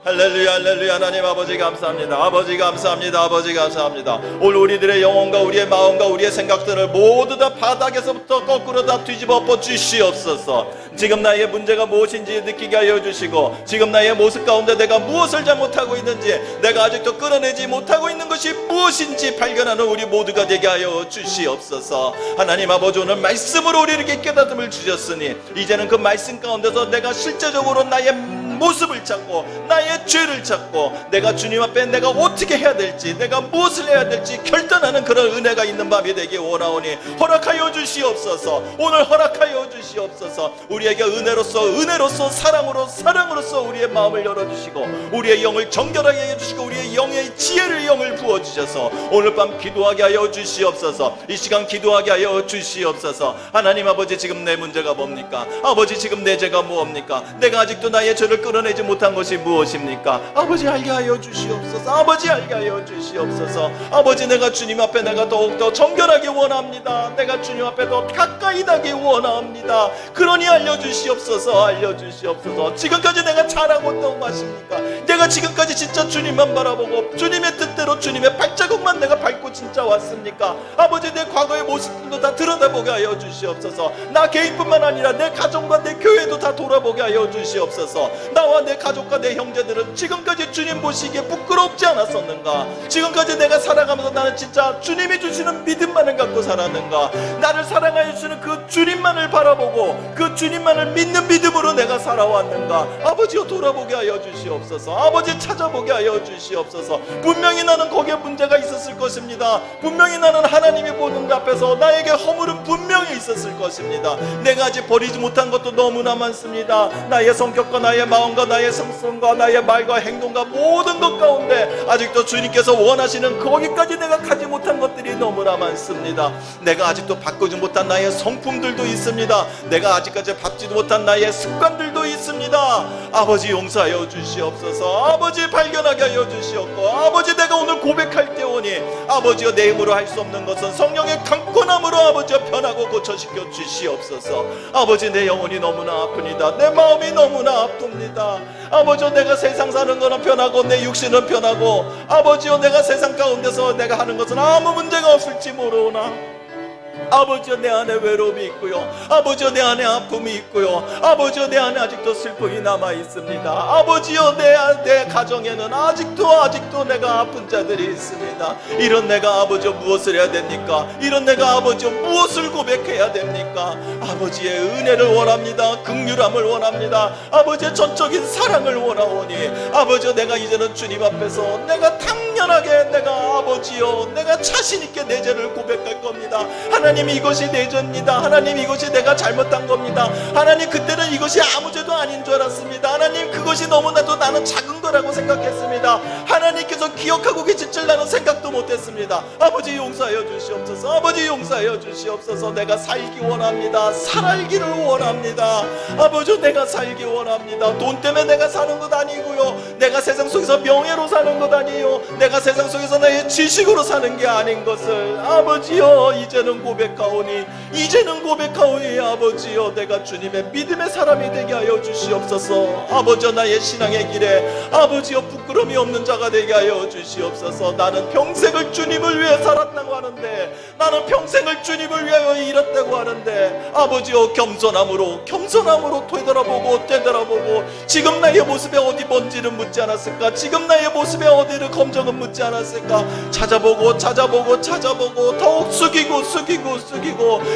할렐루야, 할렐루야. 하나님 아버지 감사합니다. 아버지 감사합니다. 아버지 감사합니다. 오늘 우리들의 영혼과 우리의 마음과 우리의 생각들을 모두 다 바닥에서부터 거꾸로 다 뒤집어 엎어 주시옵소서. 지금 나의 문제가 무엇인지 느끼게 하여 주시고, 지금 나의 모습 가운데 내가 무엇을 잘못하고 있는지, 내가 아직도 끌어내지 못하고 있는 것이 무엇인지 발견하는 우리 모두가 되게 하여 주시옵소서. 하나님 아버지, 오늘 말씀으로 우리에게 깨닫음을 주셨으니 이제는 그 말씀 가운데서 내가 실제적으로 나의 모습을 찾고 나의 죄를 찾고 내가 주님 앞에 내가 어떻게 해야 될지, 내가 무엇을 해야 될지 결단하는 그런 은혜가 있는 밤이 되기 원하오니 허락하여 주시옵소서. 오늘 허락하여 주시옵소서. 우리에게 은혜로서 사랑으로서 우리의 마음을 열어주시고 우리의 영을 정결하게 해주시고 우리의 영의 지혜를 영을 부어주셔서 오늘 밤 기도하게 하여 주시옵소서. 이 시간 기도하게 하여 주시옵소서. 하나님 아버지, 지금 내 문제가 뭡니까? 아버지, 지금 내 죄가 무엇입니까? 내가 아직도 나의 죄를 끌어내지 못한 것이 무엇입니까? 아버지, 알게 하여 주시옵소서. 아버지, 알게 하여 주시옵소서. 아버지, 내가 주님 앞에 내가 더욱더 정결하게 원합니다. 내가 주님 앞에 더 가까이 나기 원합니다. 그러니 알려주시옵소서. 알려주시옵소서. 지금까지 내가 잘하고 있다고 하십니까? 내가 지금까지 진짜 주님만 바라보고 주님의 뜻대로 주님의 발자국만 내가 밟고 진짜 왔습니까? 아버지, 내 과거의 모습들도 다 들여다보게 하여 주시옵소서. 나 개인뿐만 아니라 내 가정과 내 교회도 다 돌아보게 하여 주시옵소서. 나와 내 가족과 내 형제들은 지금까지 주님 보시기에 부끄럽지 않았었는가? 지금까지 내가 살아가면서 나는 진짜 주님이 주시는 믿음만을 갖고 살았는가? 나를 사랑하여 주시는 그 주님만을 바라보고 그 주님만을 믿는 믿음으로 내가 살아왔는가? 아버지여, 돌아보게 하여 주시옵소서. 아버지, 찾아보게 하여 주시옵소서. 분명히 나는 거기에 문제가 있었을 것입니다. 분명히 나는 하나님이 보는 앞에서 나에게 허물은 분명히 있었을 것입니다. 내가 아직 버리지 못한 것도 너무나 많습니다. 나의 성격과 나의 마음과 나의 성성과 나의 말과 행동과 모든 것 가운데 아직도 주님께서 원하시는 거기까지 내가 가지 못한 것들이 너무나 많습니다. 내가 아직도 바꾸지 못한 나의 성품들도 있습니다. 내가 아직까지 바꾸지 못한 나의 습관들도 있습니다. 아버지, 용서하여 주시옵소서. 아버지, 발견하게 하여 주시옵고, 아버지, 내가 오늘 고백할 때오니 아버지여, 내 힘으로 할 수 없는 것은 성령의 강권함으로 아버지여 변하고 고쳐시켜 주시옵소서. 아버지, 내 영혼이 너무나 아픕니다. 내 마음이 너무나 아픕니다. 아버지여, 내가 세상 사는 거는 편하고 내 육신은 편하고 아버지여, 내가 세상 가운데서 내가 하는 것은 아무 문제가 없을지 모르오나 아버지여, 내 안에 외로움이 있고요, 아버지여, 내 안에 아픔이 있고요, 아버지여, 내 안에 아직도 슬픔이 남아 있습니다. 아버지여, 내 가정에는 아직도 내가 아픈 자들이 있습니다. 이런 내가 아버지여 무엇을 해야 됩니까? 이런 내가 아버지여 무엇을 고백해야 됩니까? 아버지의 은혜를 원합니다. 긍휼함을 원합니다. 아버지의 전적인 사랑을 원하오니 아버지여, 내가 이제는 주님 앞에서 내가 당연하게 내가 아버지여, 내가 자신 있게 내 죄를 고백할 겁니다. 하나님, 이것이 내 죄입니다. 하나님, 이것이 내가 잘못한 겁니다. 하나님, 그때는 이것이 아무 죄도 아닌 줄 알았습니다. 하나님, 그것이 너무나도 나는 작은 거라고 생각했습니다. 하나님, 하나님께서 기억하고 계실 줄 나는 생각도 못했습니다. 아버지 용서하여 주시옵소서. 아버지 용서하여 주시옵소서. 내가 살기 원합니다. 살기를 원합니다. 아버지 내가 살기 원합니다. 돈 때문에 내가 사는 것 아니고요, 내가 세상 속에서 명예로 사는 것 아니에요, 내가 세상 속에서 나의 지식으로 사는 게 아닌 것을 아버지여 이제는 고백하오니, 이제는 고백하오니 아버지여 내가 주님의 믿음의 사람이 되게 하여 주시옵소서. 아버지여 나의 신앙의 길에 아버지여 부끄러움이 없는 자가 되게 하여 주시옵소서. 나는 평생을 주님을 위해 살았다고 하는데, 나는 평생을 주님을 위하여 일했다고 하는데 아버지여 겸손함으로 되돌아보고 지금 나의 모습에 어디 뭔지는 묻지 않았을까, 지금 나의 모습에 어디를 검정은 묻지 않았을까, 찾아보고 더욱 숙이고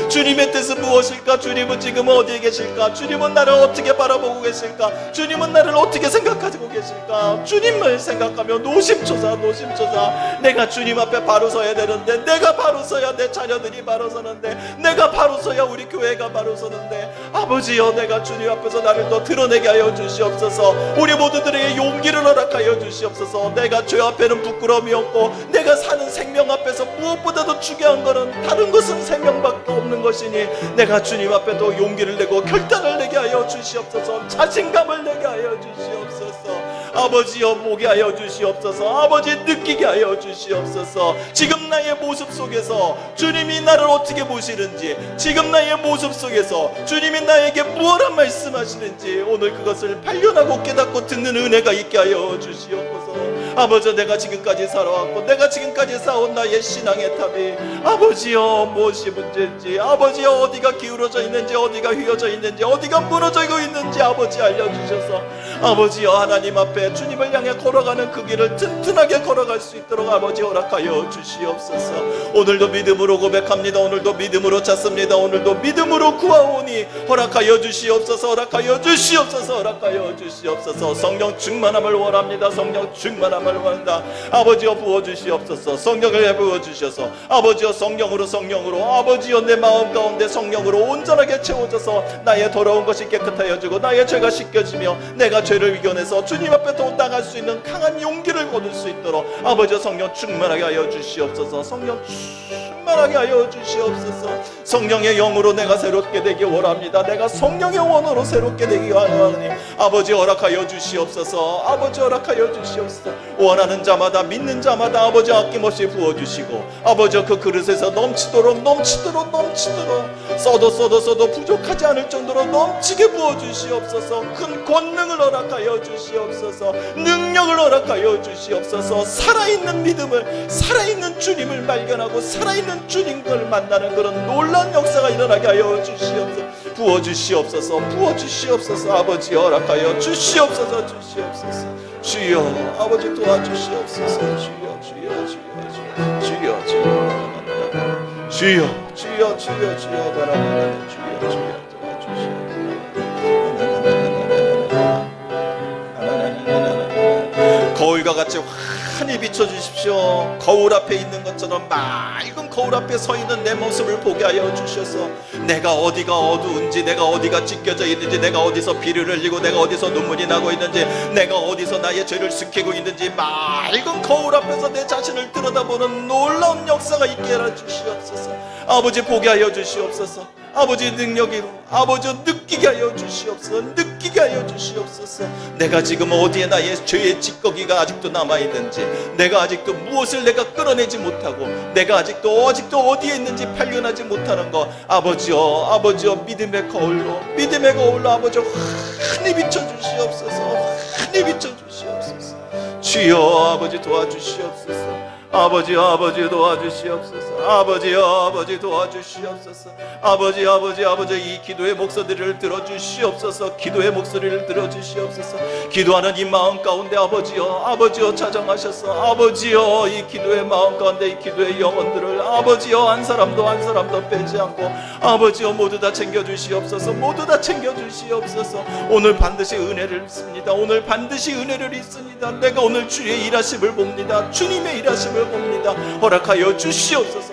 주님의 뜻은 무엇일까, 주님은 지금 어디에 계실까, 주님은 나를 어떻게 바라보고 계실까, 주님은 나를 어떻게 생각하고 계실까. 주님을 생각하며 노심초사 내가 주님 앞에 바로 서야 되는데, 내가 바로 서야 내 자녀들이 바로 서는데, 내가 바로 서야 우리 교회가 바로 서는데 아버지여 내가 주님 앞에서 나를 더 드러내게 하여 주시옵소서. 우리 모두들에게 용기를 허락하여 주시옵소서. 내가 죄 앞에는 부끄러움이 없고, 내가 사는 생명 앞에서 무엇보다도 중요한 것은 다른 것은 생명밖에 없는 것이니 내가 주님 앞에 더 용기를 내고 결단을 내게 하여 주시옵소서. 자신감을 내게 하여 주시옵소서. 아버지여 보게 하여 주시옵소서. 아버지 느끼게 하여 주시옵소서. 지금 나의 모습 속에서 주님이 나를 어떻게 보시는지, 지금 나의 모습 속에서 주님이 나에게 무엇을 말씀하시는지 오늘 그것을 발견하고 깨닫고 듣는 은혜가 있게 하여 주시옵소서. 아버지 내가 지금까지 살아왔고, 내가 지금까지 쌓아온 나의 신앙의 탑이 아버지여 무엇이 문제인지, 아버지여 어디가 기울어져 있는지, 어디가 휘어져 있는지, 어디가 무너져 있는지 아버지 알려주셔서 아버지여 하나님 앞에 주님을 향해 걸어가는 그 길을 튼튼하게 걸어갈 수 있도록 아버지 허락하여 주시옵소서. 오늘도 믿음으로 고백합니다. 오늘도 믿음으로 찾습니다. 오늘도 믿음으로 구하오니 허락하여 주시옵소서. 허락하여 주시옵소서. 성령 충만함을 원합니다. 성령 충만함을 원한다. 아버지여 부어주시옵소서. 성령을 부어주셔서 아버지여 성령으로 아버지여 내 마음 가운데 성령으로 온전하게 채워져서 나의 더러운 것이 깨끗하여지고 나의 죄가 씻겨지며 내가 죄를 이겨내서 주님 앞에 또 나갈 수 있는 강한 용기를 거둘 수 있도록 아버지여 성령 충만하게 하여 주시옵소서. 성령 충만하게 하여 주시옵소서. 성령의 영으로 내가 새롭게 되기 원합니다. 내가 성령의 원으로 새롭게 되기 원하니 아버지 허락하여 주시옵소서. 아버지 허락하여 주시옵소서. 원하는 자마다 믿는 자마다 아버지 아낌없이 부어주시고 아버지 그 그릇에서 넘치도록 써도 부족하지 않을 정도로 넘치게 부어주시옵소서. 큰 권능을 허락하여 주시옵소서. 능력을 허락하여 주시옵소서. 살아있는 믿음을, 살아있는 주님을 발견하고 살아있는 주님을 만나는 그런 놀라운 역사가 일어나게 하여 주시옵소서. 부어주시옵소서. 아버지 허락하여 주시옵소서. 주여 아버지 도와주시옵소서. 주여 바라보는 주여 도와주시옵소서. 거울과 같이 환히 비춰주십시오. 거울 앞에 있는 것처럼 맑은 거울 앞에 서 있는 내 모습을 보게 하여 주셔서 내가 어디가 어두운지, 내가 어디가 찢겨져 있는지, 내가 어디서 피를 흘리고 내가 어디서 눈물이 나고 있는지, 내가 어디서 나의 죄를 스키고 있는지 맑은 거울 앞에서 내 자신을 들여다보는 놀라운 역사가 있게 하여 주시옵소서. 아버지 보게 하여 주시옵소서. 아버지 능력으로 아버지 느끼게 하여 주시옵소서. 내가 지금 어디에 나의 죄의 찌꺼기가 아직도 남아있는지, 내가 아직도 무엇을 내가 끌어내지 못하고, 내가 아직도 어디에 있는지 발견하지 못하는 것 아버지여 믿음의 거울로 아버지 환히 비춰주시옵소서. 주여 아버지 도와주시옵소서. 아버지 도와주시옵소서. 아버지 도와주시옵소서. 아버지 이 기도의 목소리를 들어주시옵소서. 기도하는 이 마음 가운데 아버지여 자정하셔서 아버지여 이 기도의 마음 가운데 이 기도의 영혼들을 아버지여 한 사람도 빼지 않고 아버지여 모두 다 챙겨주시옵소서. 오늘 반드시 은혜를 입습니다. 내가 오늘 주의 일하심을 봅니다. 주님의 일하심을 봅니다. 허락하여 주시옵소서.